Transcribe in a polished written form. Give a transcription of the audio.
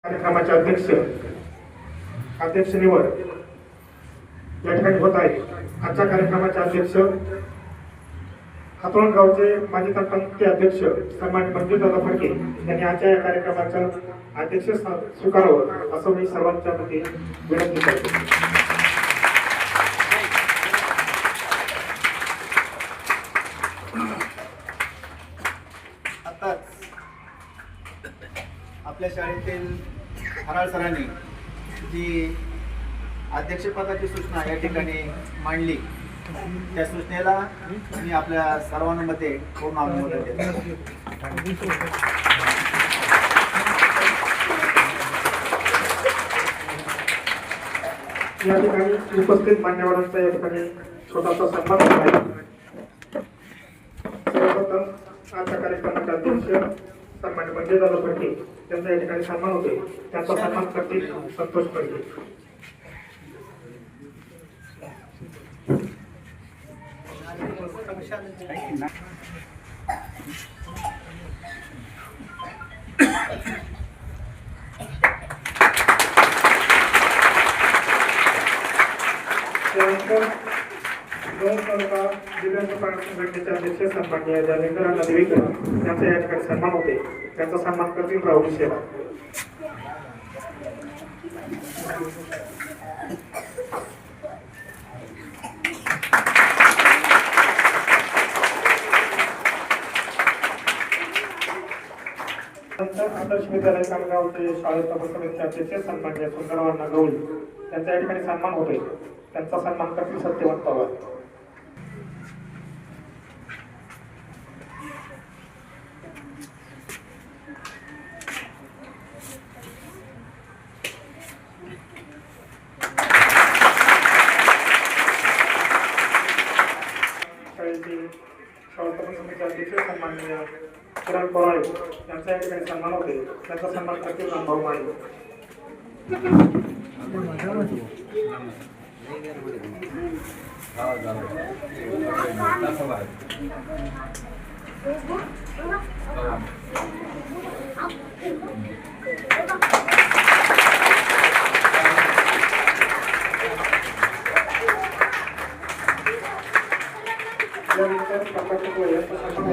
कार्यक्रमाचे अध्यक्ष निवड या ठिकाणी होत आहे। आजच्या कार्यक्रमाचे अध्यक्ष हातोण गावचे माजी तंटे अध्यक्ष सन्माननीय मंजूदादा फडके यांनी आजच्या या कार्यक्रमाचं अध्यक्ष स्वीकारावं असं मी सर्वांच्या वतीने विनंती करतो। आपल्या शाळेतील हराळ सरांनी जी अध्यक्षपदाची सूचना या ठिकाणी मांडली त्या सूचनेला मी आपल्या सर्वांमध्ये पूर्ण अनुमोदन देतो। या ठिकाणी उपस्थित मान्यवरांचा या ठिकाणी छोटासा सन्मान आहे। सर्वप्रथम आजच्या कार्यक्रमाचे अध्यक्ष सन्माननीय मंजूदादा फडके त्यांचा या ठिकाणी सन्मान होते, त्यांचा सन्मान करतील संतोष फडके। त्यानंतर दोन तालुका दिव्यांग संघटनेचे अध्यक्ष सन्माननीय जालिंदर अण्णा देवीकर यांचा या ठिकाणी सन्मान होते, त्यांचा सन्मान करतील राहुल शेला। नंतर आदर्श विद्यालय कामगावचे शाळेत समितीचे अध्यक्ष सन्माननीय सुंदरराव अण्णा गवळी त्यांचा या ठिकाणी सन्मान होते, त्यांचा सन्मान करतील सत्यवंत पवार। शाळेतील शाळा समितीचे अध्यक्ष सन्माननीय किरण पवार यांचा या ठिकाणी सन्मान होते, त्यांचा सन्मान करतील रामभाऊ माळी। यानंतर प्रकाश यांचा सन्मान